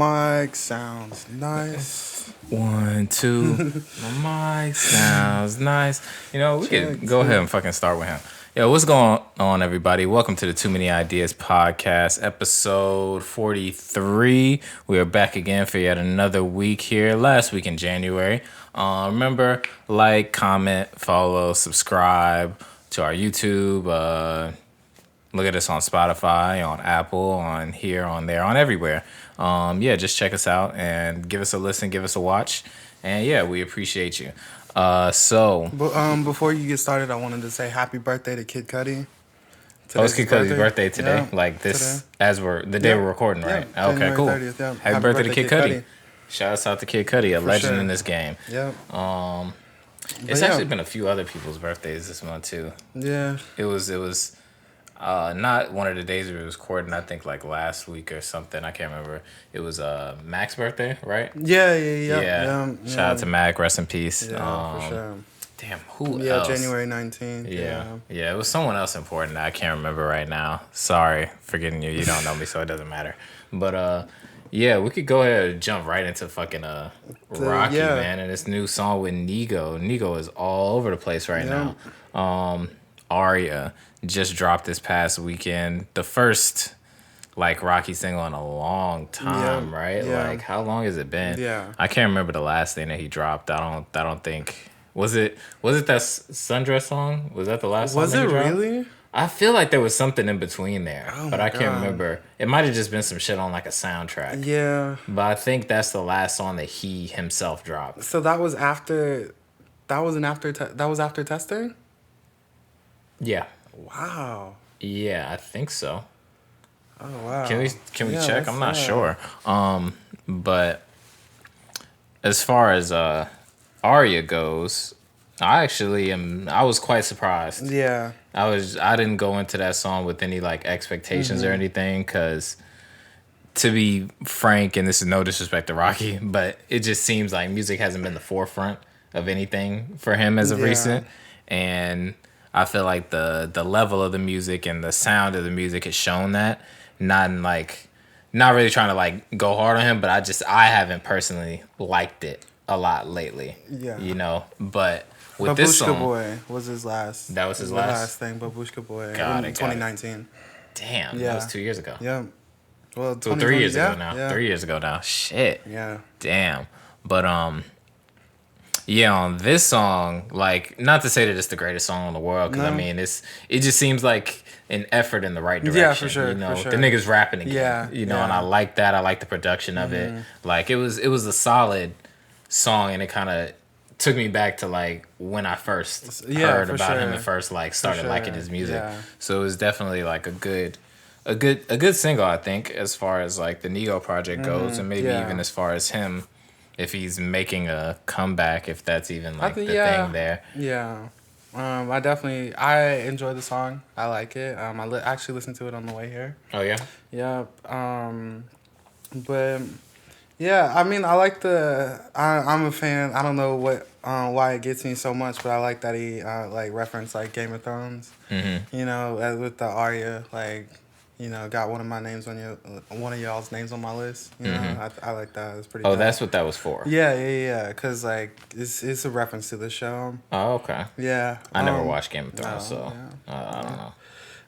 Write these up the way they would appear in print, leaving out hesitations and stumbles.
mic sounds nice. 1, 2. My mic sounds nice. You know, we could go ahead and fucking start with him. Yo, what's going on, everybody? Welcome to the Too Many Ideas Podcast, episode 43. We are back again for yet another week here. Last week in January. Remember, like, comment, follow, subscribe to our YouTube. Look at us on Spotify, on Apple, on here, on there, on everywhere. Just check us out and give us a listen, give us a watch. And yeah, we appreciate you. Before you get started, I wanted to say happy birthday to Kid Cudi. It's Kid Cudi's birthday today, as we're the day we're recording, right? Yeah, okay, cool. 30th, yeah. Happy birthday to Kid Cudi. Shout out to Kid Cudi, a legend in this game. Yeah. It's actually been a few other people's birthdays this month too. Yeah. It was not one of the days we was recording, I think like last week or something. I can't remember. It was Mac's birthday, right? Yeah. Shout out to Mac, rest in peace. Yeah, for sure. Who else? Yeah, January 19th. Yeah, it was someone else important that I can't remember right now. Sorry, forgetting you. You don't know me, so it doesn't matter. But we could go ahead and jump right into fucking Rocky, man, and this new song with Nigo. Nigo is all over the place right now. Aria just dropped this past weekend. The first Rocky single in a long time, right? Yeah. Like, how long has it been? Yeah. I can't remember the last thing that he dropped. I don't think. Was it that Sundress song? Was that the last song? Was it really? I feel like there was something in between there, but I can't God. remember. It might have just been some shit on like a soundtrack. Yeah. But I think that's the last song that he himself dropped. So that was after. That was after testing. Yeah. Wow. Yeah, I think so. Oh wow. Can we check? I'm not sure. But as far as Aria goes, I was quite surprised. Yeah. I didn't go into that song with any expectations or anything, because to be frank, and this is no disrespect to Rocky, but it just seems like music hasn't been the forefront of anything for him as of recent, and I feel like the level of the music and the sound of the music has shown that. Not really trying to go hard on him, but I haven't personally liked it a lot lately. Yeah. You know, but with Babushka this song, Boy was his last. That was his the last thing. Babushka Boy. Got in it. 2019. Damn, Yeah. that was 2 years ago. Yeah. Well, So 3 years ago now. Yeah. 3 years ago now. Shit. Yeah. Damn. But on this song, not to say that it's the greatest song in the world, because I mean it just seems like an effort in the right direction. Yeah, for sure. You know, for sure. the nigga's rapping again. Yeah. And I like that. I like the production of it. It was a solid song, and it kind of took me back to when I first heard about him and first started liking his music. Yeah. So it was definitely a good single, I think, as far as the Nigo project goes, and maybe even as far as him, if he's making a comeback, if that's even the thing there. Yeah. I enjoy the song. I like it. I actually listened to it on the way here. Oh yeah. Yeah. But yeah, I mean, I like I'm a fan. I don't know why it gets me so much, but I like that he referenced Game of Thrones. Mm-hmm. You know, with the Arya, got one of y'all's names on my list. You know, I like that. It's pretty. Oh, dope. that's what that was for. Yeah. Because it's a reference to the show. Oh, okay. Yeah. I never watched Game of Thrones, no, so I don't know.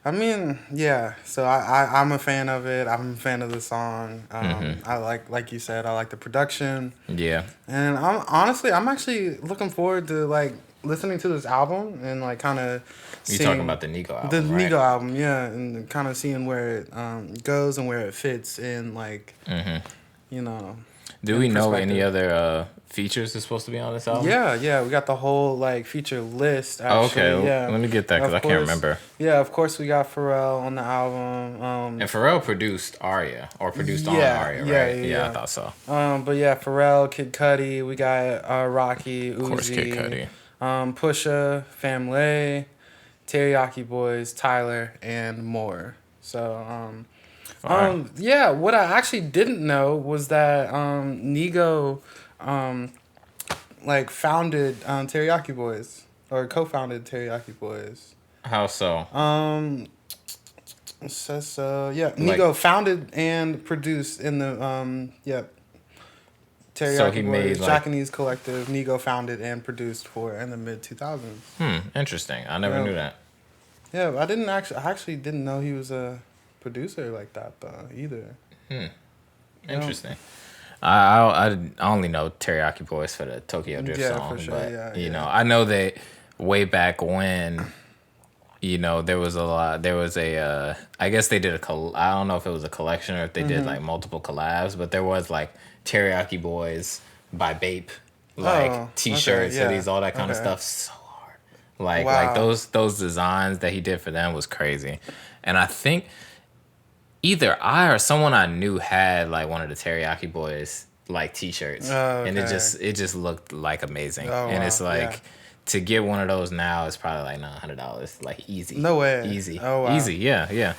I mean, yeah. So I'm a fan of it. I'm a fan of the song. I like you said, I like the production. Yeah. And I'm actually looking forward to listening to this album and kind of. You talking about the Nigo album? The right? Nigo album, yeah, and kind of seeing where it goes and where it fits in, you know. Do we know any other features that's supposed to be on this album? Yeah, we got the whole feature list. Actually. Oh, okay, yeah. Let me get that because I can't remember. Yeah, of course we got Pharrell on the album. And Pharrell produced Aria or produced on Aria, right? Yeah, I thought so. But yeah, Pharrell, Kid Cudi, we got Rocky, Uzi, of course, Kid Cudi, Pusha, Family, Teriyaki Boys, Tyler, and more. So what I actually didn't know was that Nigo founded Teriyaki Boys or co-founded Teriyaki Boys. How so? It says so. Yeah, Nigo founded and produced in the Teriyaki So he Boys made like Japanese collective. Nigo founded and produced for in the mid 2000s. interesting. I never knew that. Yeah, I actually didn't know he was a producer like that though either. Interesting. I only know Teriyaki Boys for the Tokyo Drift song, for sure. but you know, I know that way back when, you know, there was a I guess they did I don't know if it was a collection or if they did like multiple collabs, but there was like Teriyaki Boys by Bape, like t-shirts, hoodies, all that kind of stuff. So hard. Like those designs that he did for them was crazy. And I think either I or someone I knew had like one of the Teriyaki Boys like t-shirts, and it just looked like amazing. And it's like to get one of those now is probably like $100, like easy. No way. Easy. Oh wow. Easy. Yeah.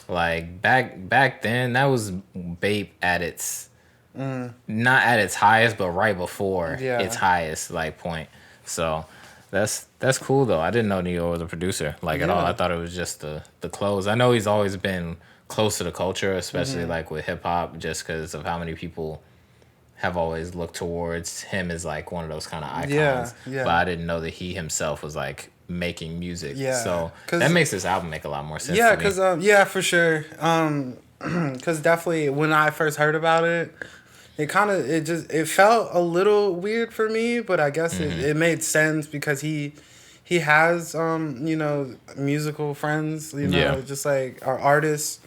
Like back then, that was Bape at its not at its highest, but right before its highest like point. So that's cool though. I didn't know Neo was a producer like at all. I thought it was just the clothes. I know he's always been close to the culture, especially like with hip hop, just because of how many people have always looked towards him as like one of those kind of icons. But I didn't know that he himself was like making music. So that makes this album make a lot more sense. Yeah, because for sure. Because definitely when I first heard about it, it felt a little weird for me, but I guess it made sense because he has musical friends, just like our artists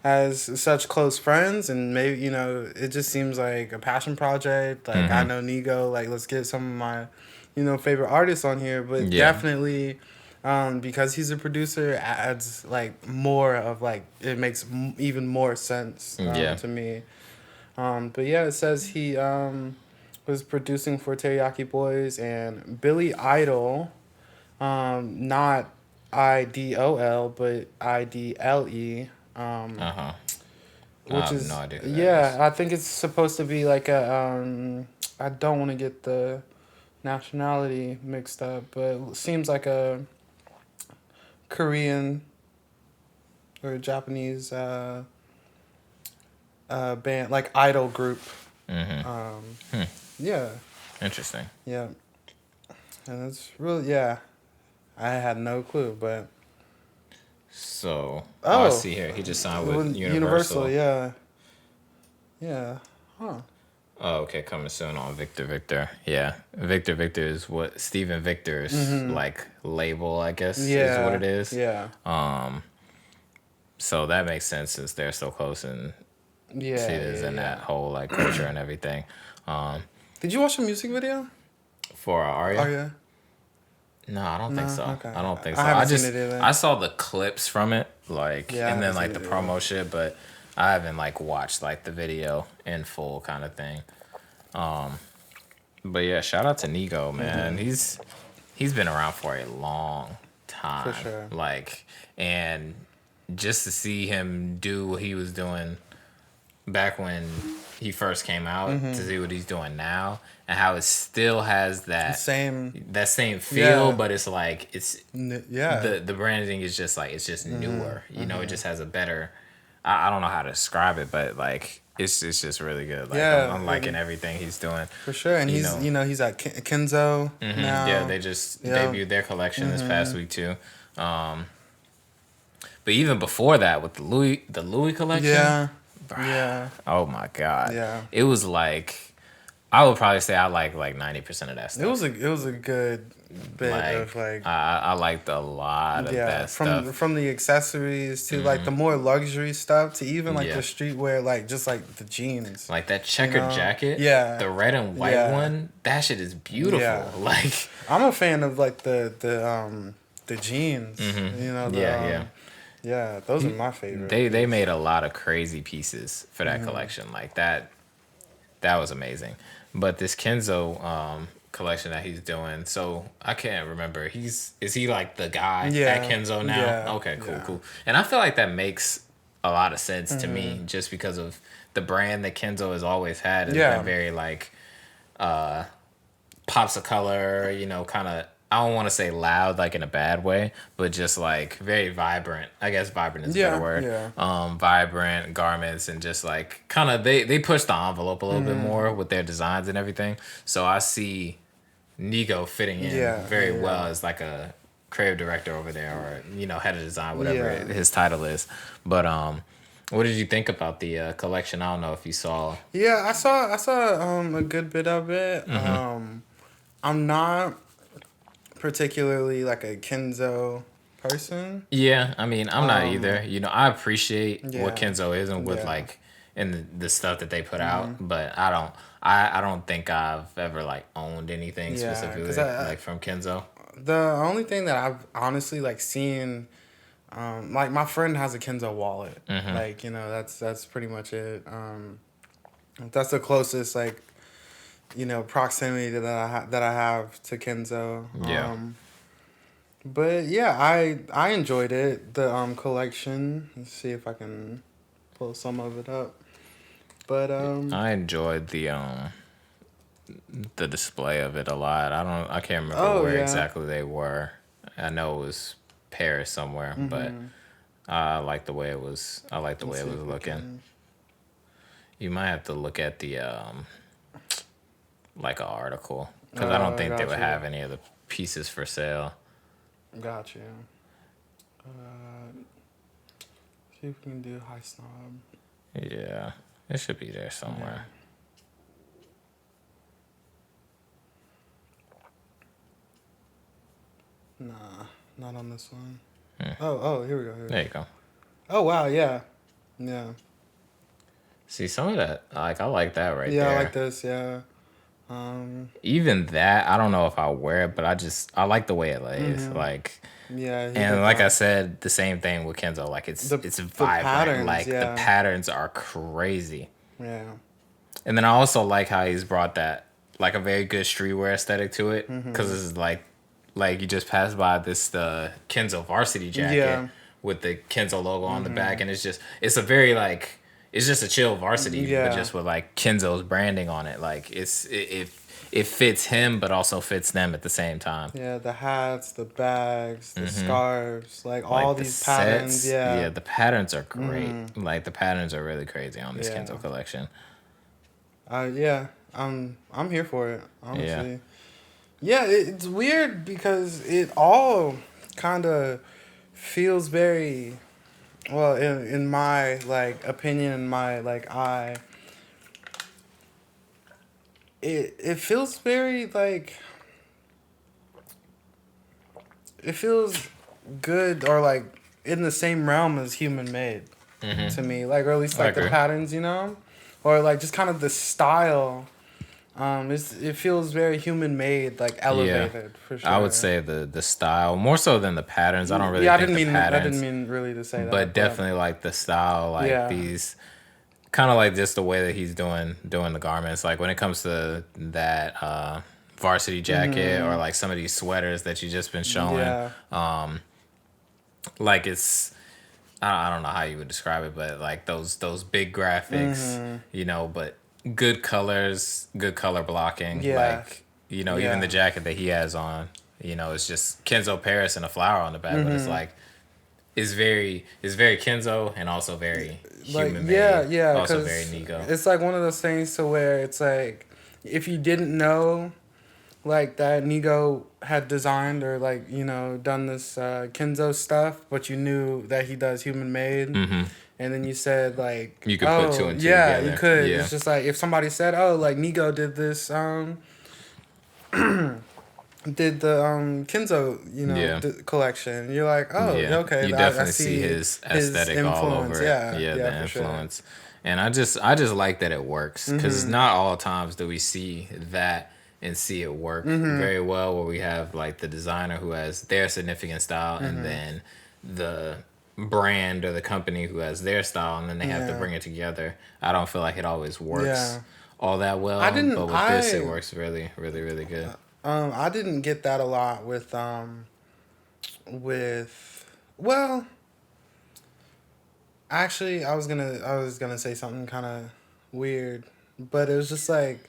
as such close friends, and maybe it just seems like a passion project. Like I know Nigo, like let's get some of my favorite artists on here, but definitely because he's a producer adds like more of like it makes even more sense to me. But yeah, it says he was producing for Teriyaki Boys and Billy Idol, not IDOL but IDLE. Which is no idea I think it's supposed to be like a I don't want to get the nationality mixed up, but it seems like a Korean or Japanese band, like idol group. Yeah. Interesting. Yeah. And it's really I had no clue, but. So I see here he just signed with Universal. Yeah. Huh. Oh, okay. Coming soon on Victor. Yeah, Victor is what Steven Victor's like label, I guess, is what it is. Yeah. So that makes sense since they're so close and cities and that whole like culture and everything. Did you watch the music video for Arya? Arya? No, I don't think so. Okay. I don't think so. I haven't seen it either. I saw the clips from it, like, and then like the promo shit, but I haven't like watched like the video in full kind of thing. But yeah, shout out to Nigo, man. He's been around for a long time. For sure. Like, and just to see him do what he was doing back when he first came out, to see what he's doing now and how it still has that same feel, but it's like the branding is just like it's just newer. You know, it just has a better. I don't know how to describe it, but like it's just really good. Like I'm liking everything he's doing for sure. And he's at Kenzo now. Yeah, they just debuted their collection this past week too. But even before that, with the Louis collection, yeah. Oh my god. Yeah. It was like, I would probably say I like 90% of that stuff. It was a good bit of like. I liked a lot of that stuff. From the accessories to like the more luxury stuff to even like the streetwear, like just like the jeans. Like that checkered jacket. Yeah. The red and white one. That shit is beautiful. Yeah. Like, I'm a fan of like the jeans. Yeah, those are my favorite. They made a lot of crazy pieces for that collection. Like that was amazing. But this Kenzo collection that he's doing, so I can't remember. Is he like the guy at Kenzo now? Yeah, okay, cool. And I feel like that makes a lot of sense to me, just because of the brand that Kenzo has always had. It's been very like pops of color, kind of I don't want to say loud like in a bad way, but just like very vibrant. I guess vibrant is a better word. Vibrant garments and just like kind of they push the envelope a little bit more with their designs and everything. So I see Nigo fitting in very well as like a creative director over there, or head of design, whatever his title is. But what did you think about the collection? I don't know if you saw. Yeah, I saw a good bit of it. I'm not particularly like a Kenzo person. Yeah, I mean, I'm not either. I appreciate what Kenzo is and with like and the stuff that they put out, but I don't think I've ever like owned anything specifically like from Kenzo. The only thing that I've honestly like seen, like my friend has a Kenzo wallet. Like that's pretty much it. That's the closest like proximity that I have to Kenzo. Yeah. But yeah, I enjoyed it. The collection. Let's see if I can pull some of it up. But I enjoyed the display of it a lot. I can't remember where exactly they were. I know it was Paris somewhere, but I like the way it was. I like the way it was looking. You might have to look at the like an article, because I don't think they would have any of the pieces for sale. Gotcha. See if we can do High Snob. Yeah, it should be there somewhere. Nah, not on this one. Oh, here we go. There you go. Oh wow, yeah. See, some of that, like, I like that right there. Yeah, I like this. Yeah. Even that, I don't know if I'll wear it, but I like the way it lays. Like, and like I said, the same thing with Kenzo. Like it's vibrant. Patterns, like the patterns are crazy. Yeah. And then I also like how he's brought that like a very good streetwear aesthetic to it, because this is like you just passed by this Kenzo varsity jacket with the Kenzo logo on the back, and it's a very like. It's just a chill varsity, but just with like Kenzo's branding on it. Like it fits him, but also fits them at the same time. Yeah, the hats, the bags, the scarves, like all these patterns. Sets, yeah, the patterns are great. Like the patterns are really crazy on this Kenzo collection. I'm here for it. Honestly, it's weird because it all kind of feels very. Well, in my like opinion, my like it feels very like it feels good or like in the same realm as human made to me, like, or at least like the patterns, or like just kind of the style. It feels very human made, like elevated for sure. I would say the style more so than the patterns. I don't really. I didn't mean really to say that. But definitely like the style, like these, kind of like just the way that he's doing the garments. Like when it comes to that varsity jacket or like some of these sweaters that you just been showing. Like it's. I don't know how you would describe it, but like those big graphics, but. Good colors, good color blocking. Like, even the jacket that he has on, it's just Kenzo Paris and a flower on the back, but it's like, it's very Kenzo and also very human made. Also very Nigo. It's like one of those things to where it's like, if you didn't know, like, that Nigo had designed or, like, done this Kenzo stuff, but you knew that he does human made. And then you said, like... You could put two and two together. Yeah, you could. Yeah. It's just like, if somebody said, like, Nigo did this, did the Kenzo, collection. You're like, okay. You definitely see his aesthetic all over it. Yeah, the influence. Sure. And I just like that it works. Because not all times do we see that and see it work very well, where we have, like, the designer who has their significant style and then the... brand or the company who has their style, and then they have to bring it together. I don't feel like it always works all that well. But with this, it works really, really, really good. I didn't get that a lot with actually, I was gonna say something kind of weird, but it was just like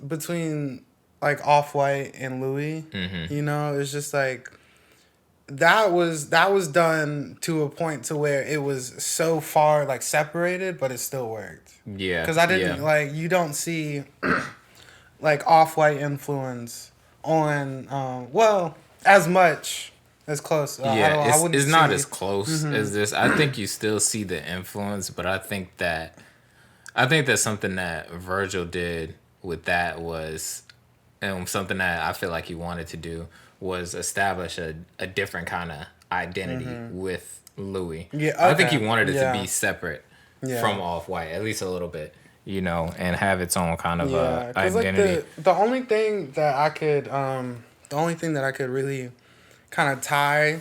between like Off-White and Louis. Mm-hmm. You know, it's just like that was done to a point to where it was so far like separated, but it still worked. Yeah. Because I didn't like you don't see like Off-White influence on well as much as close. It's not as close as this. I think you still see the influence, but I think that something that Virgil did with that was, and something that I feel like he wanted to do was establish a different kind of identity with Louis. Yeah, okay. I think he wanted it to be separate from Off-White, at least a little bit, you know, and have its own kind of identity. Like the only thing that I could really kind of tie,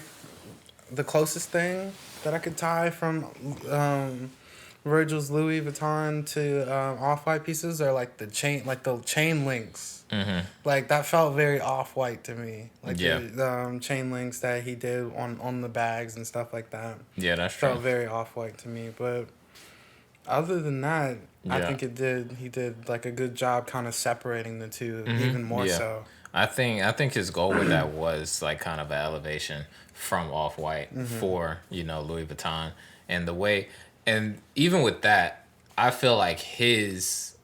the closest thing that I could tie from Virgil's Louis Vuitton to Off-White pieces are like the chain links. Mm-hmm. Like that felt very Off-White to me. Like Yeah. the chain links that he did on the bags and stuff like that. Yeah, that's Felt true. very Off-White to me, but other than that, I Yeah. think he did like a good job kind of separating the two even more so. I think his goal with that was like kind of an elevation from Off-White for, you know, Louis Vuitton, and the way, and even with that, I feel like his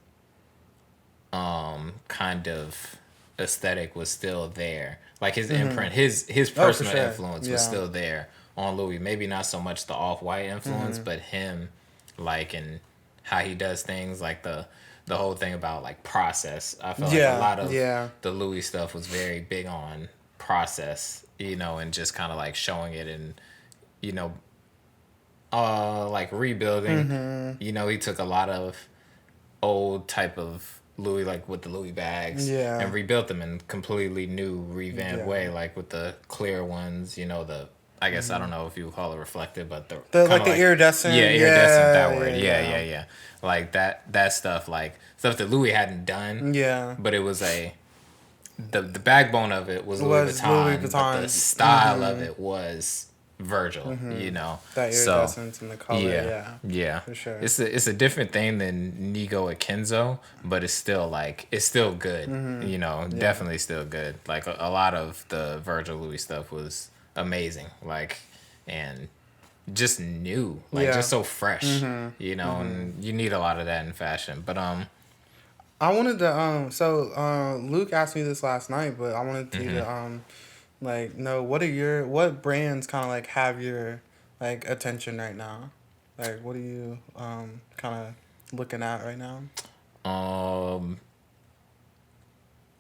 kind of aesthetic was still there. Like his imprint, his personal sure. influence was still there on Louis. Maybe not so much the Off-White influence, but him, like, and how he does things, like the whole thing about like process. I feel like a lot of the Louis stuff was very big on process, you know, and just kind of like showing it and, you know, like rebuilding. You know, he took a lot of old type of Louis, like with the Louis bags, and rebuilt them in completely new, revamped way, like with the clear ones, you know, the, I guess, I don't know if you would call it reflective, but the like the iridescent. Yeah, iridescent, that word. Yeah. Like that stuff, like stuff that Louis hadn't done. Yeah. But it was the backbone of it was Louis Vuitton, but the style of it was Virgil, you know. That iridescence and the color, yeah. For sure. It's a different thing than Nigo at Kenzo, but it's still good, you know, definitely still good. Like a lot of the Virgil Louis stuff was amazing, like, and just new, like just so fresh, you know, and you need a lot of that in fashion. But I wanted to Luke asked me this last night, but I wanted to like know what brands kind of like have your like attention right now, like what are you kind of looking at right now?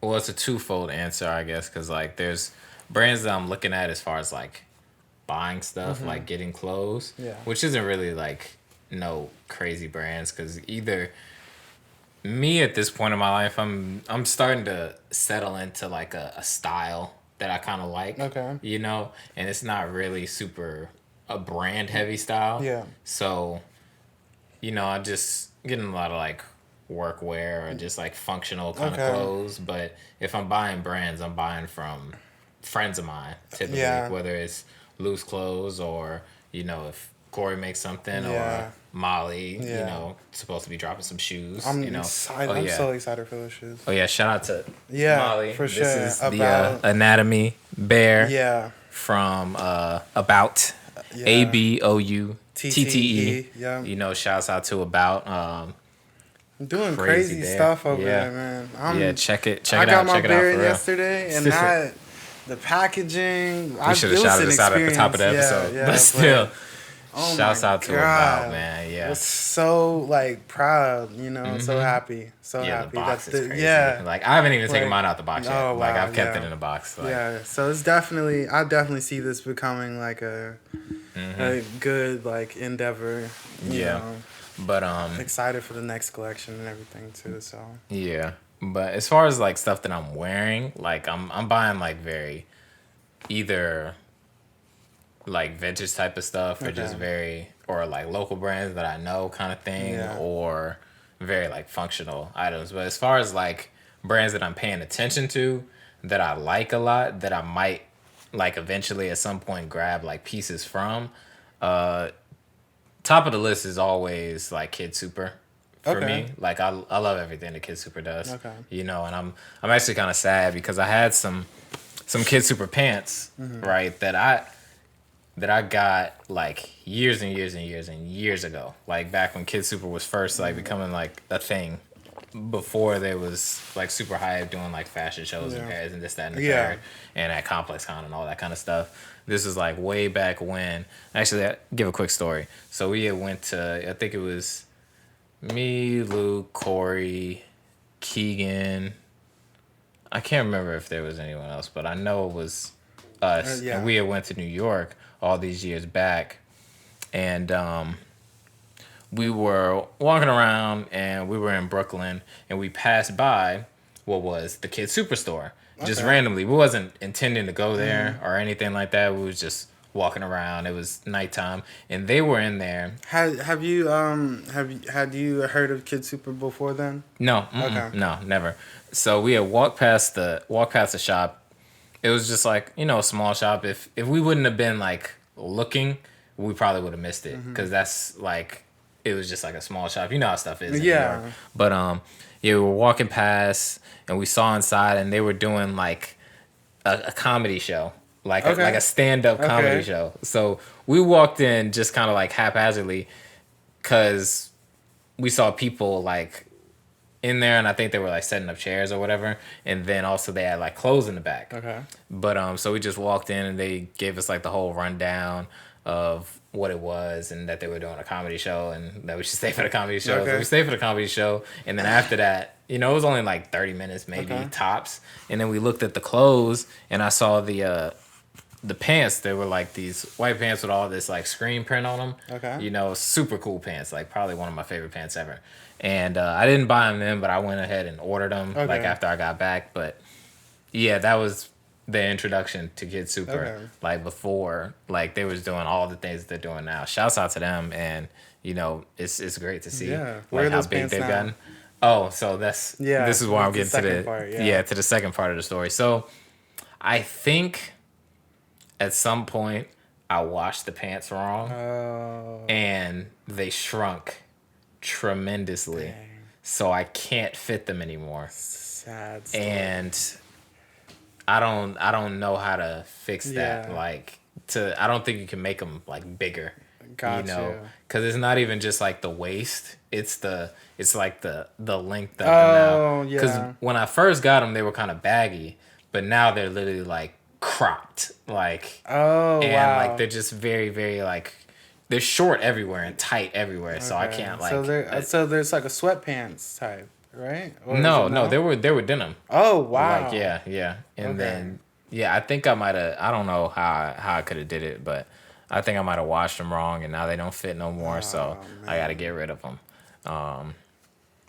Well, it's a twofold answer, I guess, because like there's brands that I'm looking at as far as like buying stuff, like getting clothes, which isn't really like no crazy brands, because either me at this point in my life, I'm starting to settle into like a style that I kind of like, you know, and it's not really super a brand heavy style. Yeah. So, you know, I just getting a lot of like workwear or just like functional kind of clothes. But if I'm buying brands, I'm buying from friends of mine typically, whether it's loose clothes or, you know, if Corey makes something or Molly, you know, supposed to be dropping some shoes. I'm you know, excited. I'm so excited for those shoes. Oh yeah, shout out to Molly. For sure. This is the Anatomy Bear. Yeah. From About. ABOUTTE. Yeah. You know, shouts out to About. I'm doing crazy stuff over there, man. Check it I out. got my Check it out beer for yesterday, and that the packaging. We should have shouted this out at the top of the episode, but still. Shouts out to About, man. Yeah. I was so like proud, you know, so happy. So happy. The box That's is crazy. Like I haven't even taken mine out the box yet. Oh, wow, like I've kept it in the box. Like. So it's definitely I definitely see this becoming like a good like endeavor. You know. But excited for the next collection and everything too, so. Yeah. But as far as like stuff that I'm wearing, like I'm buying like very either like vintage type of stuff or just very or like local brands that I know kind of thing or very like functional items. But as far as like brands that I'm paying attention to that I like a lot that I might like eventually at some point grab like pieces from, top of the list is always like Kid Super for me. Like I love everything that Kid Super does. Okay. You know, and I'm actually kind of sad because I had some Kid Super pants, right, that I got like years and years and years and years ago. Like back when Kid Super was first like becoming like a thing. Before there was like super hype doing like fashion shows in Paris and this, that, and the third, and at Complex Con and all that kind of stuff. This is like way back when. Actually, I'll give a quick story. So we had went to, I think it was me, Luke, Corey, Keegan. I can't remember if there was anyone else, but I know it was us. And we had went to New York all these years back, and we were walking around and we were in Brooklyn and we passed by what was the Kid Superstore. Just randomly. We wasn't intending to go there or anything like that. We was just walking around. It was nighttime and they were in there. Had you heard of Kid Super before then? No. No, never. So we had walked past the shop. It was just like, you know, a small shop. If we wouldn't have been like looking, we probably would have missed it because that's like, it was just like a small shop. You know how stuff is in New York. But we were walking past and we saw inside and they were doing like a comedy show. Like a stand-up comedy show. So we walked in just kind of like haphazardly because we saw people like in there and I think they were like setting up chairs or whatever. And then also they had like clothes in the back. But so we just walked in and they gave us like the whole rundown of what it was and that they were doing a comedy show and that we should stay for the comedy show. So we stayed for the comedy show. And then after that, you know, it was only like 30 minutes maybe tops. And then we looked at the clothes and I saw the pants. They were like these white pants with all this like screen print on them. You know, super cool pants. Like probably one of my favorite pants ever. And I didn't buy them then, but I went ahead and ordered them like after I got back. But yeah, that was the introduction to Kid Super. Like before, like they was doing all the things that they're doing now. Shouts out to them, and you know it's great to see like how big they've gotten. Oh, so this is where I'm getting to to the second part of the story. So I think at some point I washed the pants wrong, and they shrunk tremendously. So I can't fit them anymore. Sad story. And I don't know how to fix that. Like I don't think you can make them like bigger. You know, because it's not even just like the waist. It's like the length of them now. Because when I first got them, they were kind of baggy, but now they're literally like cropped. Like like they're just very very like they're short everywhere and tight everywhere. So I can't like. So there's like a sweatpants type. Right? No, they were denim. Oh wow! Like yeah, and then I think I might have. I don't know how I could have did it, but I think I might have washed them wrong, and now they don't fit no more. So I got to get rid of them,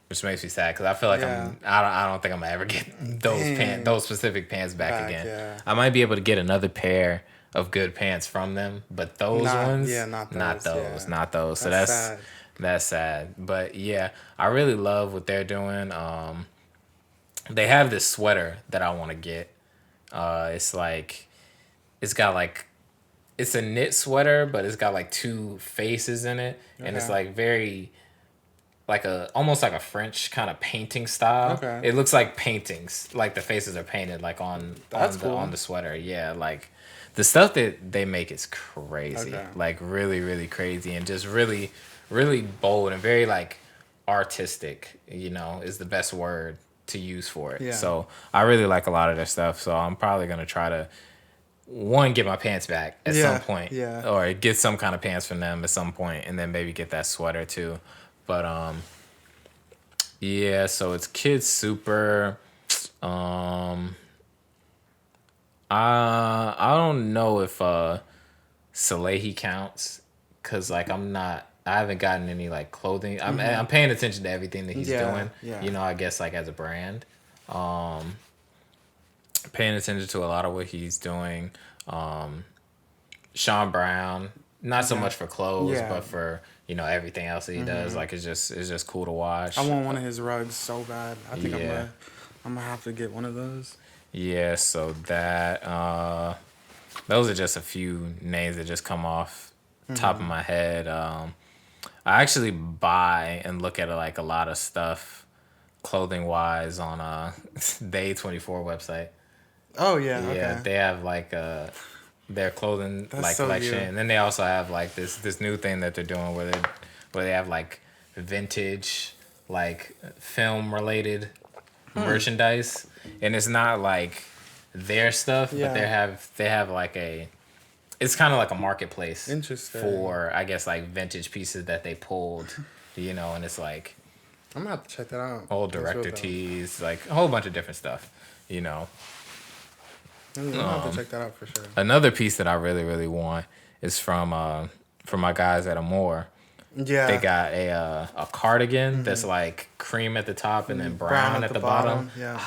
which makes me sad because I feel like I don't think I'm gonna ever get those specific pants back again. Yeah. I might be able to get another pair of good pants from them, but those ones, not those. So that's sad. That's sad. But yeah, I really love what they're doing. They have this sweater that I want to get. It's a knit sweater, but it's got like two faces in it. And it's like very like almost like a French kind of painting style. It looks like paintings. Like the faces are painted like on the sweater. Yeah, like the stuff that they make is crazy. Like really, really crazy and just really really bold and very like artistic, you know, is the best word to use for it. So I really like a lot of their stuff. So I'm probably gonna try to get my pants back at some point, or get some kind of pants from them at some point, and then maybe get that sweater too. But so it's Kid Super. I don't know if Salehi counts because like I haven't gotten any like clothing. I'm paying attention to everything that he's doing. You know, I guess like as a brand, paying attention to a lot of what he's doing. Sean Brown, not so much for clothes, but for you know everything else that he does. Like it's just cool to watch. I want one of his rugs so bad. I think I'm gonna have to get one of those. Yeah. So that those are just a few names that just come off top of my head. I actually buy and look at like a lot of stuff clothing wise on the A24 website. Oh yeah, Yeah, okay. they have like their clothing That's like so collection, you. and then they also have like this new thing that they're doing where they have like vintage like film related merchandise, and it's not like their stuff, but Yeah. they have like it's kind of like a marketplace Interesting. for I guess like vintage pieces that they pulled, and it's like I'm gonna have to check that out. old That's real director dope. tees, like a whole bunch of different stuff, I'm gonna have to check that out for sure. Another piece that I really really want is from my guys at Amore. Yeah. They got a cardigan that's like cream at the top and then brown at the bottom. Yeah.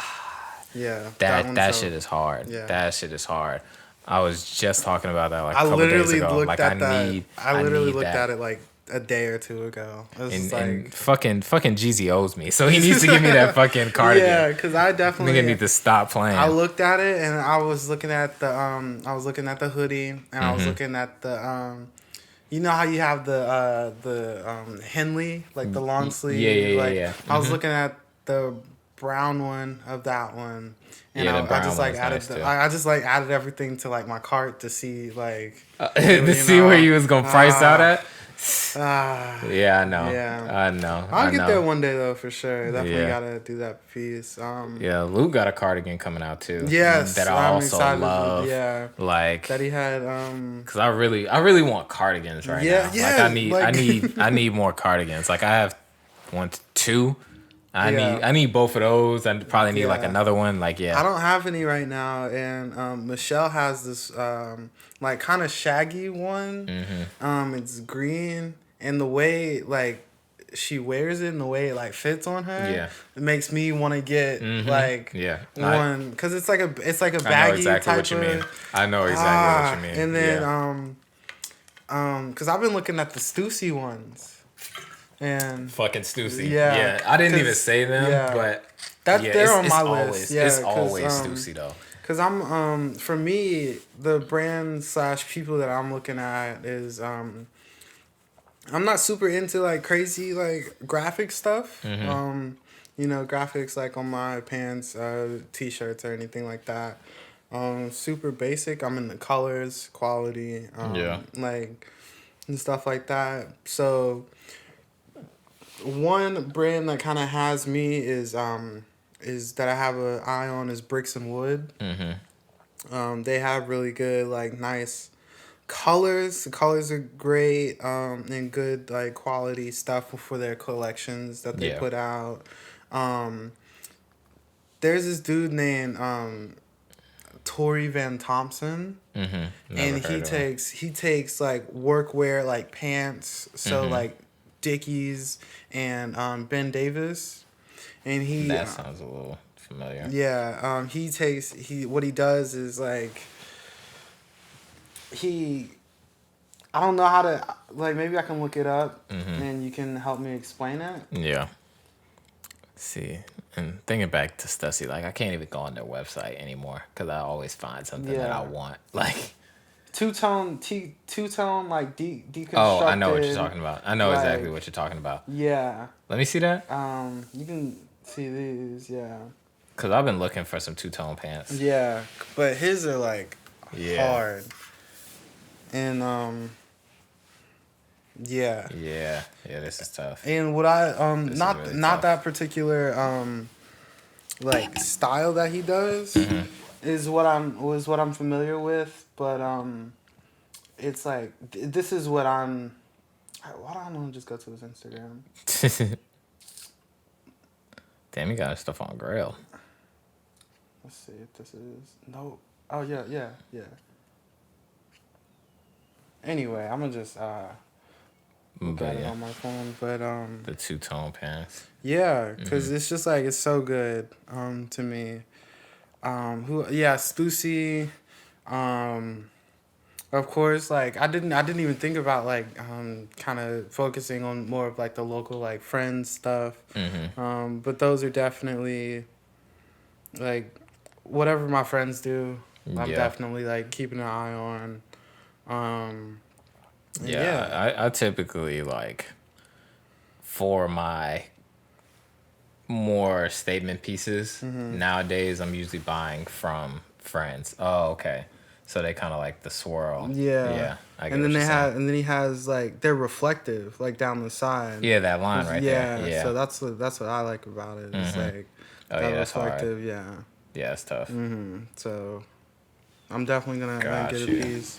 Yeah. That shit is hard. Yeah. That shit is hard. I was just talking about that like a I couple days literally ago. looked Like at that. I literally need looked that. at it like a day or two ago. It was just And fucking Jeezy owes me, so he needs to give me that fucking cardigan. Yeah, because I definitely Nigga need to stop playing. I looked at it and I was looking at the hoodie and I was looking at the you know how you have the Henley, like the long sleeve. Yeah. I was looking at the brown one of that one. And Yeah, the brown I just like one's added nice, too. I just like added everything to like my cart to see like to see where you was gonna price out at. Yeah, I know. Yeah. I know. I'll get there one day though for sure. Definitely Yeah. gotta do that piece. Yeah, Luke got a cardigan coming out too. Yes, that I I'm also excited. love. Yeah, like that he had. because I really want cardigans right Yeah, now. yeah, Like I need more cardigans. Like I have 1, 2. Yeah. I need both of those. I probably need like Yeah. another one. Like yeah. I don't have any right now, and Michelle has this like kind of shaggy one. It's green, and the way like she wears it and the way it like fits on her, Yeah. it makes me want to get like Yeah. one because it's like a I know baggy exactly type what you mean. of. I know exactly what you mean. And then yeah. because I've been looking at the Stussy ones. And fucking Stussy. Yeah, Yeah. I didn't even 'cause- say them, yeah. but They're on my always, list. Yeah, it's always Stussy though. Cause I'm for me the brand / people that I'm looking at is I'm not super into like crazy like graphic stuff. Graphics like on my pants, t-shirts or anything like that. Super basic. I'm in the colors, quality, like and stuff like that. So one brand that kind of has me is that I have an eye on is Bricks and Wood. They have really good like nice colors. The colors are great and good like quality stuff for their collections that they put out. There's this dude named Tory Van Thompson. And he takes like workwear like pants, so like Dickies and Ben Davis, and he that sounds a little familiar. Yeah, what he does is like I don't know how to like maybe I can look it up and you can help me explain it. Yeah. See, and thinking back to Stussy, like I can't even go on their website anymore because I always find something that I want. Like two-tone like deconstructed. oh, I know what you're talking about. I know like, exactly what you're talking about. Yeah. Let me see that. You can see these, yeah. Cause I've been looking for some two-tone pants. Yeah, but his are like hard. And yeah. Yeah, this is tough. And what I not really not tough. that particular like style that he does is what I'm familiar with, but it's like this is what I'm. Why don't I just go to his Instagram? Damn, you got his stuff on Grail. Let's see if this is no. Oh yeah. Anyway, I'm gonna just look at it on my phone, but the two-tone pants. yeah, because it's just like it's so good to me. Stussy, of course, like I didn't even think about like kind of focusing on more of like the local like Friends stuff. But those are definitely like whatever my friends do, I'm definitely like keeping an eye on. I typically like for my more statement pieces. Nowadays, I'm usually buying from friends. Oh, okay. So they kind of like the swirl. Yeah. I get And then what you're saying. and then he has like they're reflective, like down the side. Yeah, that line right there. Yeah. So that's what I like about it. It's like Oh, that yeah, that's hard. reflective. Yeah. Yeah, it's tough. So I'm definitely gonna get a piece.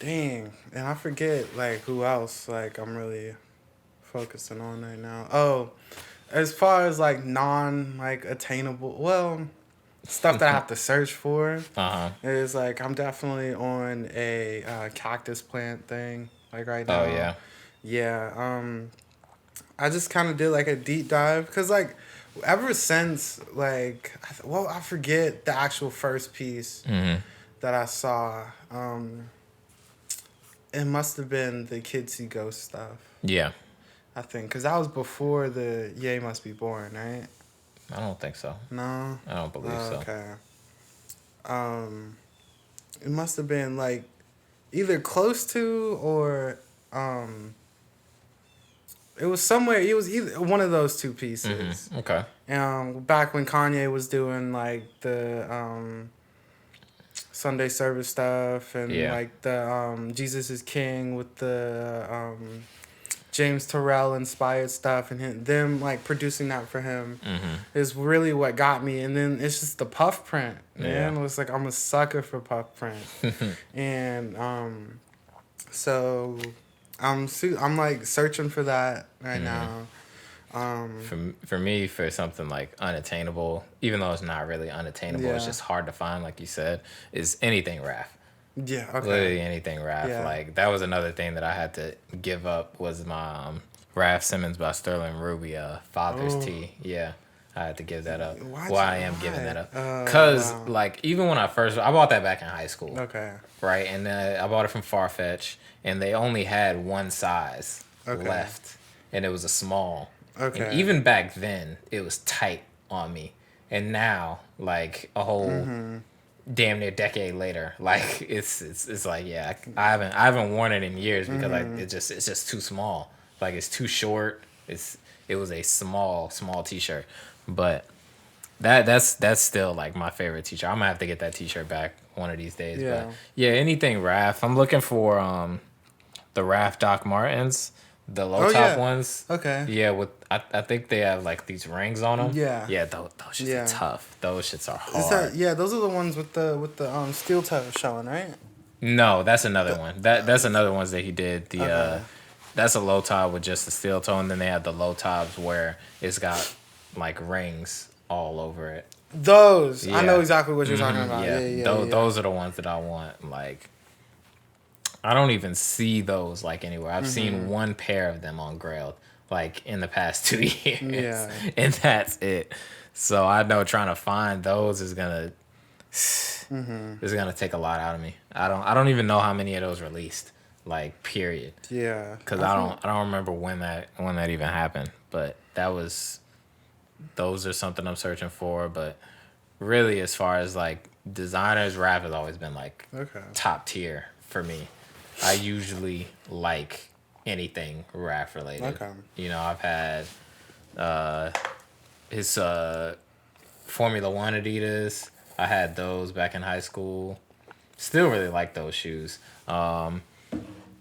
Dang, and I forget like who else like I'm really focusing on right now. Oh, as far as like non like attainable, well, stuff that I have to search for. Is like I'm definitely on a cactus plant thing like right now. Oh yeah. Yeah. I just kind of did like a deep dive because like ever since like I forget the actual first piece that I saw. It must have been the Kids See Ghosts stuff. Yeah. I think because that was before the Ye Must Be Born, right? I don't think so. No, I don't believe so. Okay. It must have been like either close to or it was somewhere. It was either one of those two pieces. Okay. Back when Kanye was doing like the Sunday service stuff and like the Jesus is King with the James Terrell inspired stuff and them like producing that for him is really what got me. And then it's just the puff print, man. It was like I'm a sucker for puff print, and so I'm like searching for that right now. For me, for something like unattainable, even though it's not really unattainable, it's just hard to find, like you said, is anything Raph. Yeah, okay. Literally anything Raph. Like, that was another thing that I had to give up was my Raph Simmons by Sterling Ruby, Father's Tea. Yeah, I had to give that up. I am giving that up. Because, like, even when I bought that back in high school. Okay. Right? And I bought it from Farfetch, and they only had one size left, and it was a small. Okay. And even back then, it was tight on me. And now, like, a whole damn near decade later, like, it's like, yeah, I haven't worn it in years because like it's just too small. Like, it's too short. It was a small t-shirt. But that's still like my favorite t-shirt. I'm gonna have to get that t-shirt back one of these days. Yeah. But yeah, anything Raph. I'm looking for the Raph Doc Martens. The low top ones. Okay. Yeah, I think they have like these rings on them. Yeah. Yeah, those shits are tough. Those shits are hard. Those are the ones with the steel toe showing, right? No, that's another one. That's another ones that he did. That's a low top with just the steel toe, and then they have the low tops where it's got like rings all over it. Those. I know exactly what you're talking about. Those are the ones that I want. Like, I don't even see those like anywhere. I've seen one pair of them on Grailed like in the past 2 years. Yeah. And that's it. So I know trying to find those is gonna take a lot out of me. I don't even know how many of those released. Like, period. Yeah. Because I don't remember when that even happened. But those are something I'm searching for. But really, as far as like designers, Raph has always been like top tier for me. I usually like anything Raph related. Okay. You know, I've had his Formula One Adidas. I had those back in high school. Still really like those shoes. And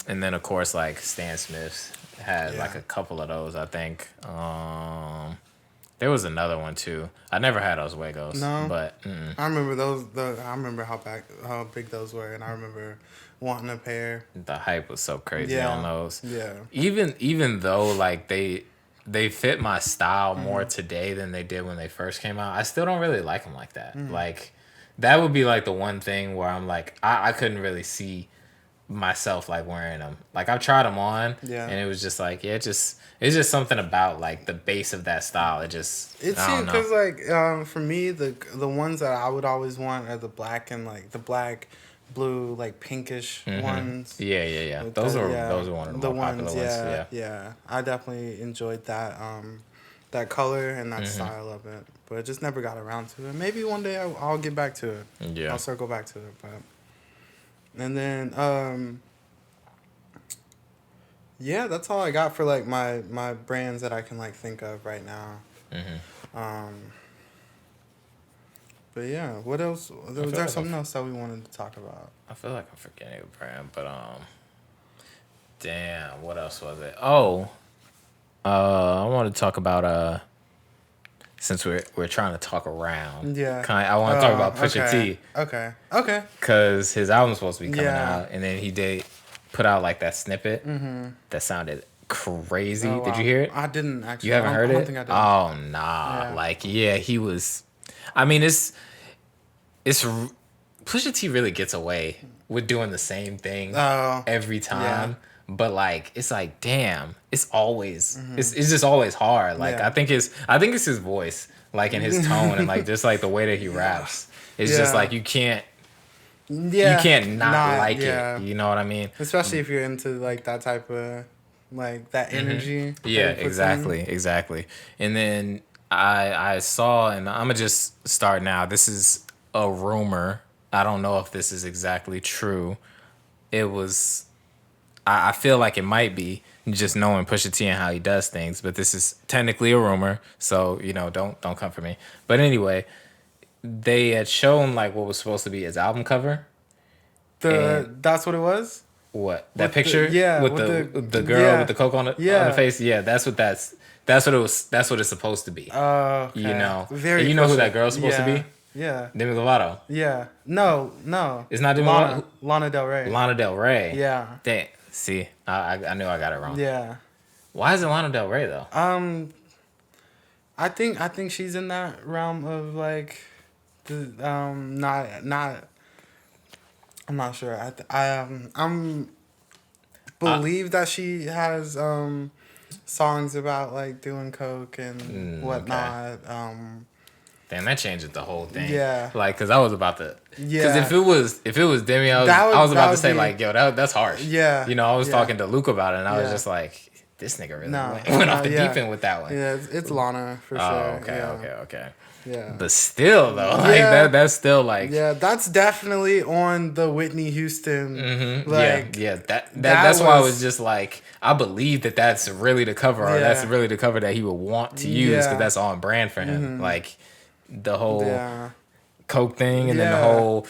then, of course, like Stan Smith's had like a couple of those, I think. There was another one, too. I never had Oswego's. No. But, I remember those. I remember how big those were, and I remember wanting a pair. The hype was so crazy on those. Yeah. Even though, like, they fit my style more today than they did when they first came out, I still don't really like them like that. Like, that would be, like, the one thing where I'm like, I couldn't really see myself like wearing them. Like, I've tried them on, and it was just like, it's just something about like the base of that style. It's because like for me the ones that I would always want are the black and like the black, blue, like pinkish ones. Yeah. Those are one of the more popular ones. Yeah. I definitely enjoyed that that color and that style of it, but it just never got around to it. Maybe one day I'll get back to it. Yeah, I'll circle back to it, but. And then, Yeah, that's all I got for like my brands that I can like think of right now. But yeah, what else? Was there something else that we wanted to talk about? I feel like I'm forgetting a brand, but damn, what else was it? Oh, I want to talk about since we're trying to talk around. Yeah. I want to talk about Pusha T. Okay. Cause his album's supposed to be coming out, and then he did put out like that snippet that sounded crazy. Oh, wow. Did you hear it? I didn't actually. You haven't heard it? I don't think I did. Oh nah, he was. I mean, it's Pusha T really gets away with doing the same thing every time. Yeah. But like it's like damn, it's always it's just always hard. Like I think it's his voice, like in his tone and like just like the way that he raps. It's just like you can't not like it. You know what I mean? Especially if you're into like that type of like that energy. Yeah, exactly. And then I saw, and I'm gonna just start now. This is a rumor. I don't know if this is exactly true. It was. I feel like it might be, just knowing Pusha T and how he does things, but this is technically a rumor, so don't come for me. But anyway, they had shown like what was supposed to be his album cover. That's what it was. What that picture? With the girl with the coke on the face. Yeah, that's what it was. That's what it's supposed to be. Oh, okay. And you know who that girl's supposed to be? Yeah. Demi Lovato. Yeah. No. It's not Demi Lovato. Lana Del Rey. Lana Del Rey. Yeah. Dang. See, I knew I got it wrong. Yeah. Why is it Lana Del Rey though? I think she's in that realm of like, not. I'm not sure. I'm believe that she has songs about like doing coke and whatnot. Okay. Damn, that changes the whole thing. Yeah. Like, cause I was about to. Yeah. Cause if it was Demi, I was about to say like, yo, that's harsh. Yeah. I was talking to Luke about it, and I was just like, this nigga really went off the deep end with that one. Yeah, it's Lana for sure. Okay. Yeah. But still though, like that's still like. Yeah, that's definitely on the Whitney Houston. Mm-hmm. Like, that's why I was just like, I believe that's really the cover, or that's really the cover that he would want to use, because that's on brand for him. Mm-hmm. Like. The whole coke thing, and then the whole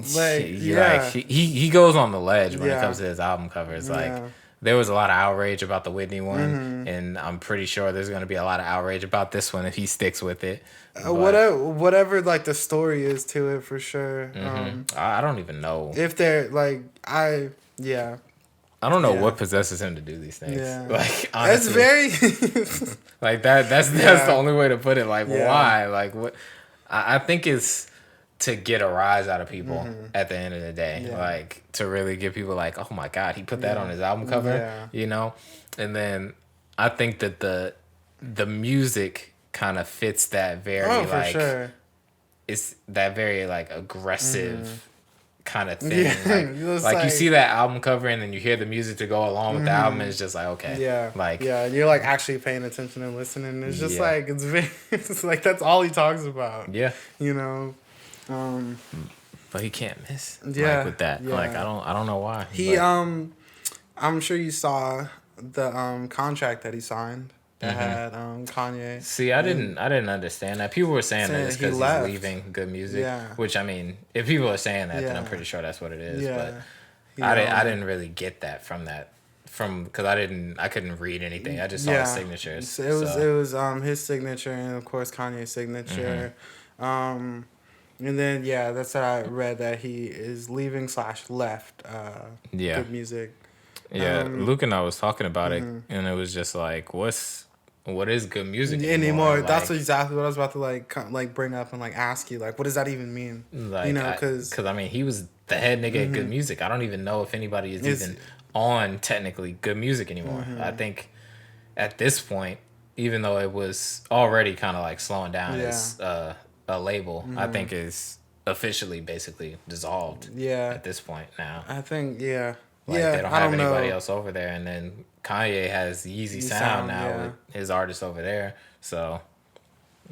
he goes on the ledge when it comes to his album covers. Like there was a lot of outrage about the Whitney one, and I'm pretty sure there's going to be a lot of outrage about this one if he sticks with it. Whatever like the story is to it, for sure. I don't even know if they're like I don't know what possesses him to do these things. Yeah. Like, honestly. It's very... like, that's the only way to put it. Like, why? Like, what? I think it's to get a rise out of people at the end of the day. Yeah. Like, to really get people like, oh, my God, he put that on his album cover, And then I think that the music kind of fits that very, for sure. It's that very, like, aggressive... kind of thing, like you see that album cover and then you hear the music to go along with the album, and it's just like and you're like actually paying attention and listening. It's just like it's like that's all he talks about. But he can't miss like with that. Like I don't know why he I'm sure you saw the contract that he signed. That had Kanye. See, I didn't understand that. People were saying that it's because he's leaving good music. Yeah. Which, I mean, if people are saying that, then I'm pretty sure that's what it is. Yeah. But I didn't really get that because I couldn't read anything. I just saw his signatures. It was his signature and of course Kanye's signature. And then that's what I read, that he is leaving / left good music. Yeah, Luke and I was talking about it, and it was just like, what is good music anymore? Like, that's exactly what I was about to like bring up and like ask you, like, what does that even mean? Like, because I mean, he was the head nigga at Good Music. I don't even know if anybody is even on technically Good Music anymore. I think at this point, even though it was already kind of like slowing down as a label, I think is officially basically dissolved. At this point now, I think Like, they don't have anybody else over there. And then Kanye has the Yeezy sound now with his artists over there. So,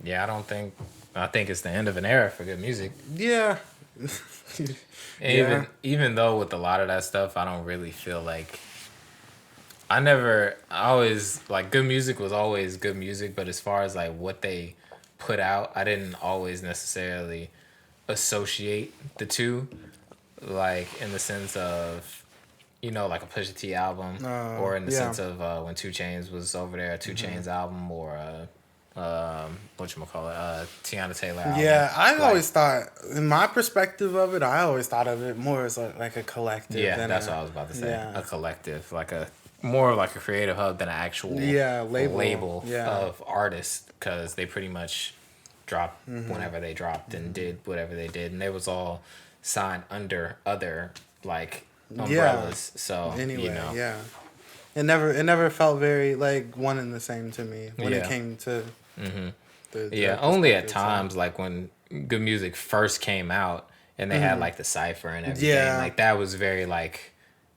I think it's the end of an era for good music. Yeah. Even though with a lot of that stuff, I don't really feel like I always, like, good music was always good music, but as far as, like, what they put out, I didn't always necessarily associate the two, like, in the sense of, like a Pusha T album, or in the sense of when 2 Chainz was over there, a 2 Chainz album, or whatchamacallit, Tiana Taylor album. Yeah, I always thought, in my perspective of it, I always thought of it more as like a collective. Yeah, that's what I was about to say. Yeah. A collective, like more like a creative hub than an actual label of artists, because they pretty much dropped whenever they dropped and did whatever they did, and they was all signed under other like umbrellas. So anyway, it never felt very like one and the same to me when it came to the only at times, like when good music first came out and they had like the cypher and everything, like that was very like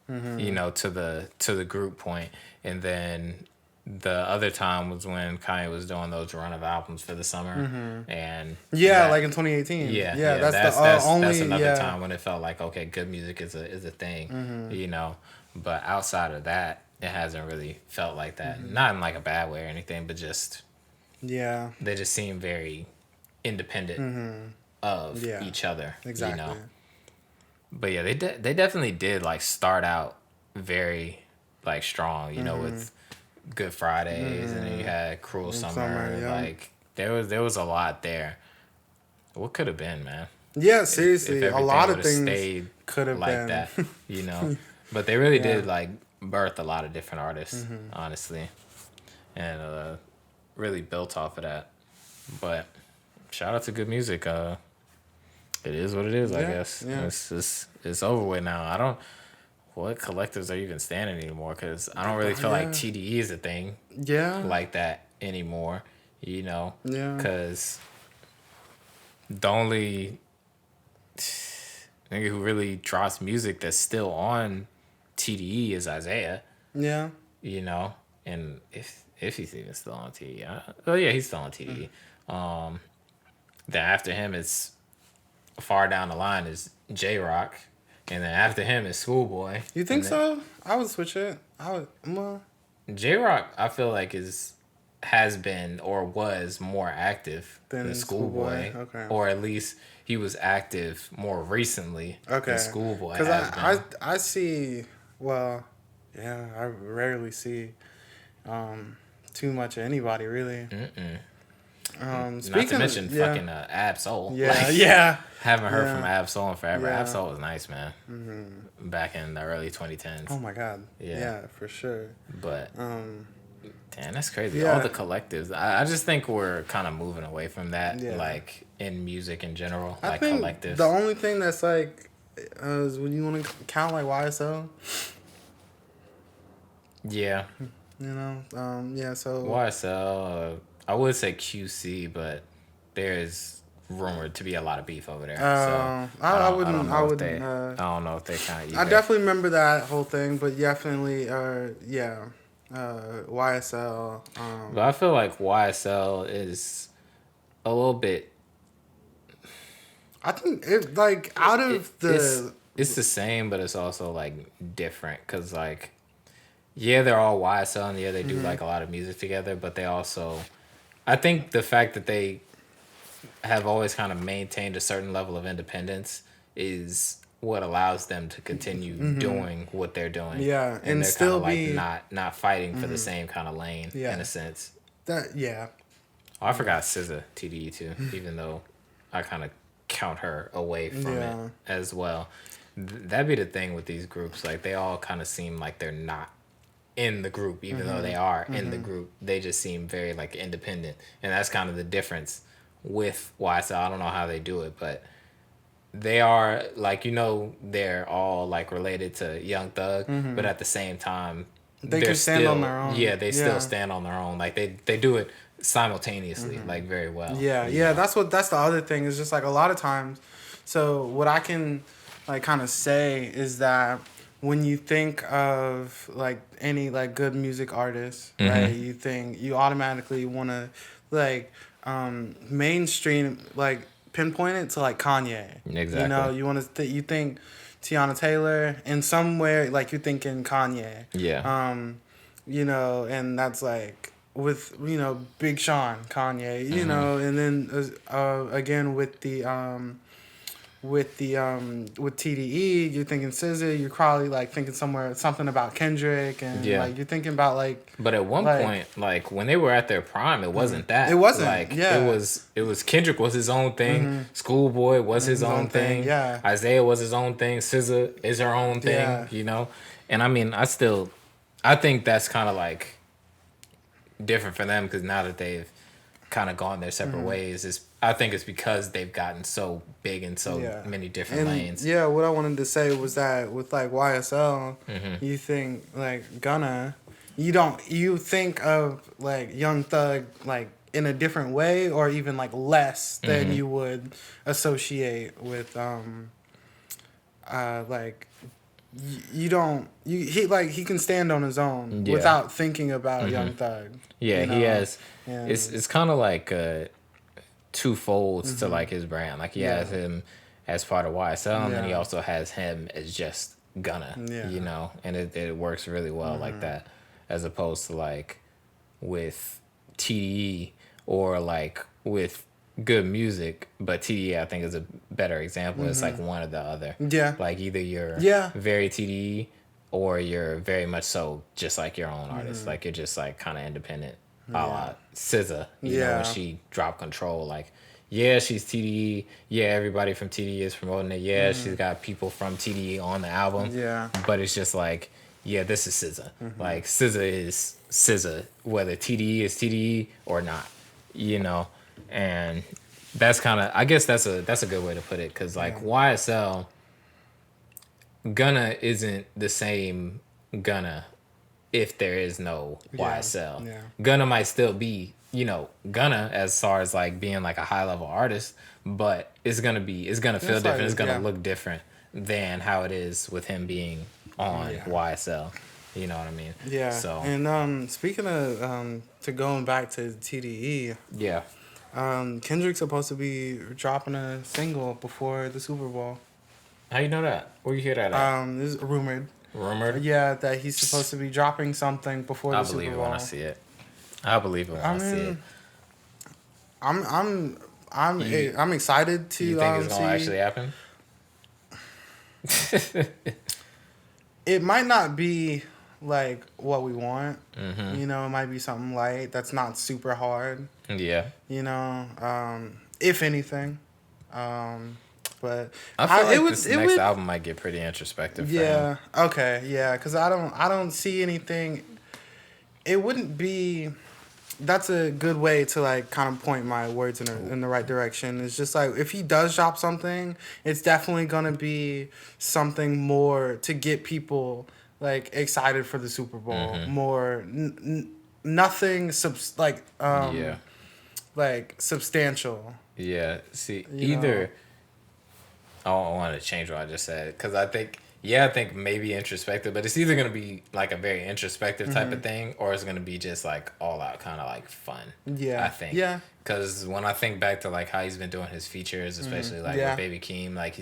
to the group point. And then the other time was when Kanye was doing those run of albums for the summer, and like in 2018. That's another time when it felt like, okay, good music is a thing, But outside of that, it hasn't really felt like that. Not in like a bad way or anything, but just they just seem very independent of each other. Exactly. But yeah, they definitely did like start out very like strong, with Good Fridays, and then you had Cruel Summer. Like there was a lot there. What could have been, man? Yeah, seriously, if a lot of things could have like been that, But they really did like birth a lot of different artists, honestly, and really built off of that. But shout out to good music. It is what it is, I guess. Yeah. It's over with now. What collectives are even standing anymore? Because I don't really feel like TDE is a thing. Like that anymore. Yeah. Because the only nigga who really drops music that's still on TDE is Isaiah. Yeah. And if he's even still on TDE. He's still on TDE. Then after him, it's far down the line is J-Rock. And then after him is Schoolboy. You think so? I would switch it. J-Rock, I feel like has been or was more active than Schoolboy. Okay. Or at least he was active more recently than Schoolboy. Because I see, I rarely see too much of anybody, really. Not to mention fucking Ab-Soul. Haven't heard from Ab-Soul in forever. Ab-Soul was nice, man. Back in the early 2010s. Oh my god. Yeah, for sure. But damn, that's crazy. All the collectives. I just think we're kind of moving away from that, like in music in general, I think collectives. The only thing that's like is when you want to count like YSL. Yeah. So YSL. I would say QC, but there's rumored to be a lot of beef over there. So I don't know if they kind of. I definitely remember that whole thing, but definitely, YSL. But I feel like YSL is a little bit. I think it like out of it's the same, but it's also like different because like, they're all YSL and they do like a lot of music together, but they also. I think the fact that they have always kind of maintained a certain level of independence is what allows them to continue doing what they're doing. Yeah, and they're still kind of like not fighting for the same kind of lane in a sense. Oh, I forgot SZA TDE too, even though I kind of count her away from it as well. That'd be the thing with these groups. Like they all kind of seem like they're not in the group, even though they are in the group. They just seem very like independent, and that's kind of the difference with YSL. I don't know how they do it, but they are like they're all like related to Young Thug, but at the same time they can stand on their own. They still stand on their own. Like they do it simultaneously, like very well. That's the other thing is just like a lot of times. So what I can like kind of say is that when you think of like any like good music artist, right? You automatically want to like mainstream like pinpoint it to like Kanye. Exactly. You want to you think Tiana Taylor in somewhere like you're thinking Kanye. you know, and that's like with, you know, Big Sean, Kanye, you know, and then again with TDE, you're thinking SZA, you're probably like thinking something about Kendrick, and like you're thinking about like. But at one point, like when they were at their prime, it wasn't that. It wasn't. Like yeah. It was Kendrick was his own thing. Schoolboy was his own thing. Yeah. Isaiah was his own thing. SZA is her own thing. Yeah. You know, and I mean, I think that's kind of like different for them because now that they've kind of gone their separate ways, I think it's because they've gotten so big in so many different lanes. Yeah, what I wanted to say was that with like YSL, you think like Gunna, you think of like Young Thug like in a different way or even like less than you would associate with like he can stand on his own without thinking about Young Thug. Yeah, you know? he has. Yeah. It's kind of like two folds to like his brand. Like he has him as part of YSL, and then he also has him as just Gunna. You know, and it works really well like that, as opposed to like with TDE or like with good music, but TDE I think is a better example. It's like one or the other. Yeah. Like either you're very TDE or you're very much so just like your own artist. Like you're just like kind of independent. A la SZA, you know, when she dropped Control, like, she's TDE. Yeah, everybody from TDE is promoting it. Yeah, she's got people from TDE on the album. Yeah. But it's just like, this is SZA. Like, SZA is SZA, whether TDE is TDE or not, you know? And that's kind of, I guess that's a good way to put it, because, like, YSL, Gunna isn't the same Gunna if there is no YSL. Yeah. Gunna might still be, you know, Gunna as far as like being like a high level artist, but it's gonna feel different. It's gonna look different than how it is with him being on YSL. You know what I mean? Yeah. So and speaking of to going back to TDE, Kendrick's supposed to be dropping a single before the Super Bowl. How you know that? Where you hear that at? This is rumored. Rumored? Yeah, that he's supposed to be dropping something before the Super Bowl. I believe it when I see it. I believe it when I see it. I'm excited to. You think it's gonna actually happen? It might not be like what we want. You know, it might be something light that's not super hard. Yeah. You know, if anything. But I feel like this next album might get pretty introspective. Yeah. Okay. Yeah. Because I don't see anything. It wouldn't be. That's a good way to like kind of point my words in the right direction. It's just like if he does drop something, it's definitely gonna be something more to get people like excited for the Super Bowl. More nothing like substantial. Yeah. See, either. I want to change what I just said because I think maybe introspective, but it's either going to be like a very introspective type of thing or it's going to be just like all out kind of like fun. Yeah. I think. Yeah. Because when I think back to like how he's been doing his features, especially like with Baby Keem, like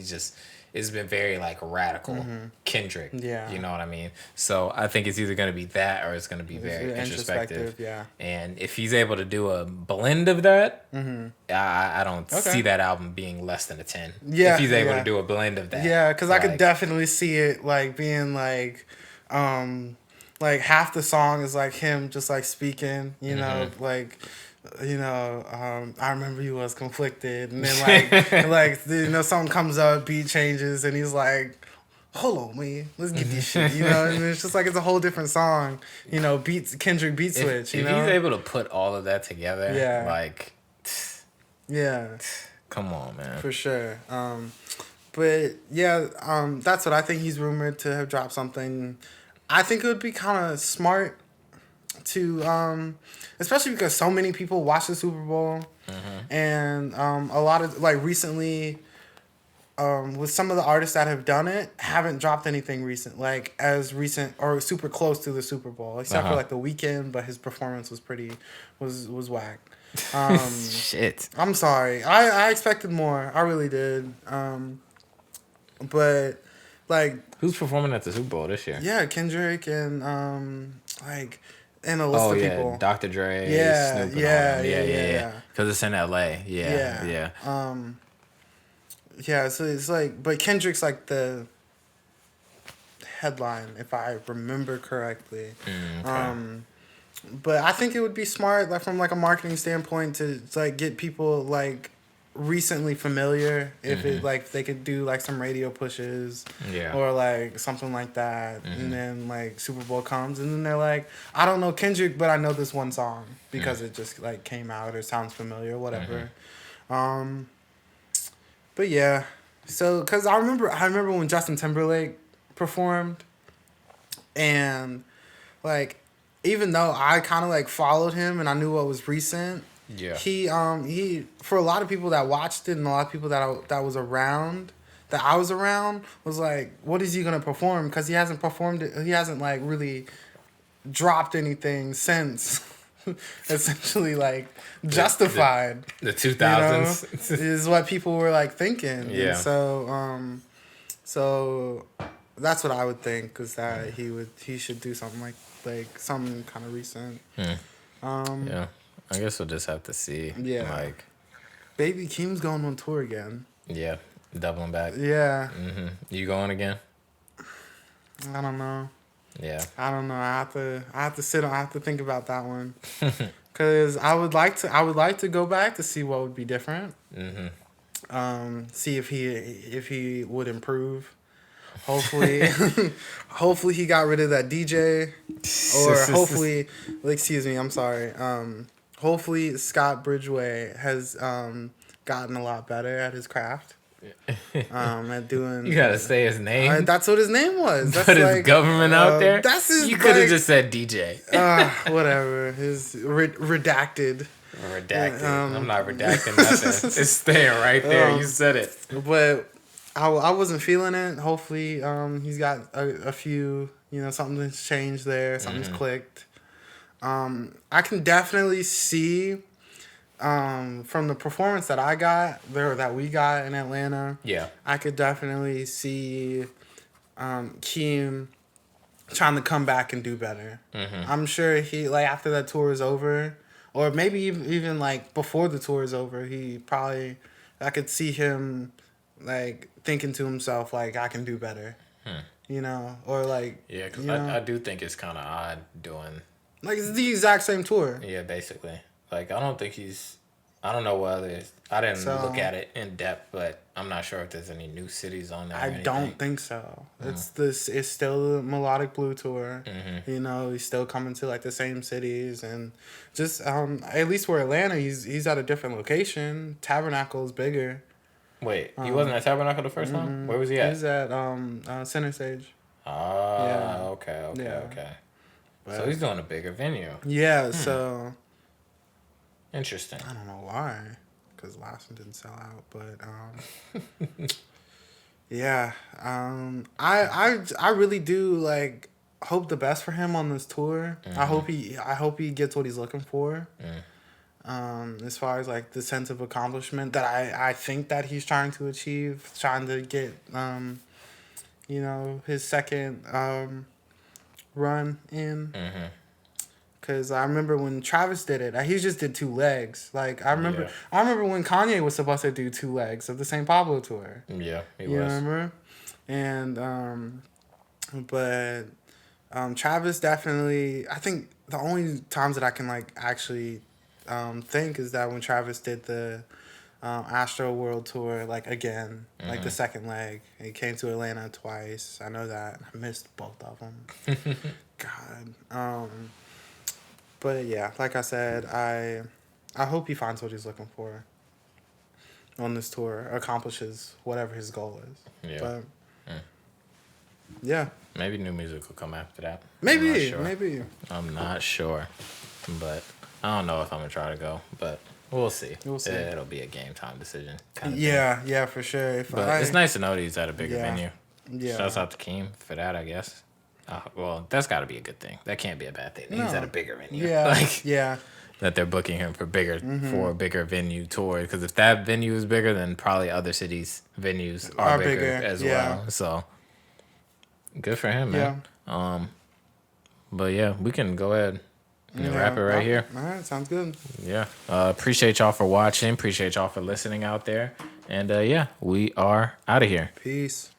it's been very like radical Kendrick. Yeah. You know what I mean? So I think it's either going to be that or it's going to be very introspective. Yeah. And if he's able to do a blend of that, I don't see that album being less than a 10. Yeah. If he's able to do a blend of that. Yeah, because I could definitely see it like being like half the song is like him just like speaking, you know, like. You know, I remember he was conflicted, and then something comes up, beat changes, and he's like, "Hold on, man, let's get this shit." You know, and it's just like it's a whole different song. You know, Kendrick beat switch. If he's able to put all of that together, come on, man, for sure. But that's what I think. He's rumored to have dropped something. I think it would be kind of smart to especially because so many people watch the Super Bowl and a lot of like recently with some of the artists that have done it haven't dropped anything recent or super close to the Super Bowl except for like The Weeknd, but his performance was whack. Shit. I'm sorry. I expected more. I really did. But like who's performing at the Super Bowl this year? Yeah, Kendrick and like in a list of people. Dr. Dre, Yeah, Snoop, and yeah, all them. Yeah. Because it's in L.A. Yeah. Yeah, so it's like, but Kendrick's like the headline, if I remember correctly. Okay. But I think it would be smart, like from like a marketing standpoint, to like get people like recently familiar. If it like they could do like some radio pushes, or like something like that, and then like Super Bowl comes, and then they're like, I don't know Kendrick, but I know this one song because it just like came out or sounds familiar, or whatever. But yeah, so because I remember when Justin Timberlake performed, and like even though I kind of like followed him and I knew what was recent, he for a lot of people that watched it and a lot of people that I was around was like, what is he gonna perform? Because he hasn't performed it. He hasn't like really dropped anything since. Essentially, like Justified. The 2000s, is what people were like thinking. Yeah. And so that's what I would think, is that he should do something like something kind of recent. Yeah, I guess we'll just have to see. Yeah. Like, Baby Keem's going on tour again. Yeah, doubling back. Yeah. You going again? I don't know. Yeah. I don't know. I have to think about that one. Cause I would like to go back to see what would be different. See if he would improve. Hopefully, hopefully he got rid of that DJ, or hopefully, excuse me, I'm sorry. Hopefully Scott Bridgeway has gotten a lot better at his craft. At doing. You gotta say his name. That's what his name was. That's Put his government out there. That's his. You could have just said DJ. Whatever. His redacted. Redacted. I'm not redacting nothing. It's staying right there. You said it. But I wasn't feeling it. Hopefully, he's got a few. Something's changed there. Something's clicked. I can definitely see. From the performance that we got in Atlanta, I could definitely see Keem trying to come back and do better. I'm sure he, like, after that tour is over, or maybe even like before the tour is over, I could see him like thinking to himself like, I can do better, or like, because I do think it's kind of odd doing, like, it's the exact same tour. Yeah, basically. Like, I don't think I don't know what others. I didn't look at it in depth, but I'm not sure if there's any new cities on there. I don't think so. It's still the Melodic Blue tour. He's still coming to like the same cities, and just at least for Atlanta, he's at a different location. Tabernacle is bigger. Wait, he wasn't at Tabernacle the first time? Where was he at? He was at Center Stage. Okay. So he's doing a bigger venue. Yeah, so... Interesting. I don't know why, because last one didn't sell out, but yeah, I really do like hope the best for him on this tour. I hope he gets what he's looking for. As far as like the sense of accomplishment that I think that he's trying to achieve, trying to get his second run in. Because I remember when Travis did it, he just did 2 legs. Like, I remember when Kanye was supposed to do 2 legs of the St. Pablo tour. Yeah, he was. You remember? And, but Travis definitely, I think the only times that I can, like, actually think is that when Travis did the Astro World Tour, like, again, like the second leg. He came to Atlanta twice. I know that. I missed both of them. God. But yeah, like I said, I hope he finds what he's looking for on this tour, accomplishes whatever his goal is. Yeah. But yeah. Maybe new music will come after that. Maybe. I'm not sure. But I don't know if I'm going to try to go. But we'll see. It'll be a game time decision. Yeah, for sure. But it's nice to know that he's at a bigger venue. Yeah. Shouts out to Keem for that, I guess. Well, that's got to be a good thing. That can't be a bad thing. No. He's at a bigger venue. Yeah. That they're booking him for a bigger venue tour. Because if that venue is bigger, then probably other cities' venues are bigger as well. So, good for him, man. But yeah, we can go ahead and wrap it right here. All right, sounds good. Yeah. Appreciate y'all for watching. Appreciate y'all for listening out there. And yeah, we are out of here. Peace.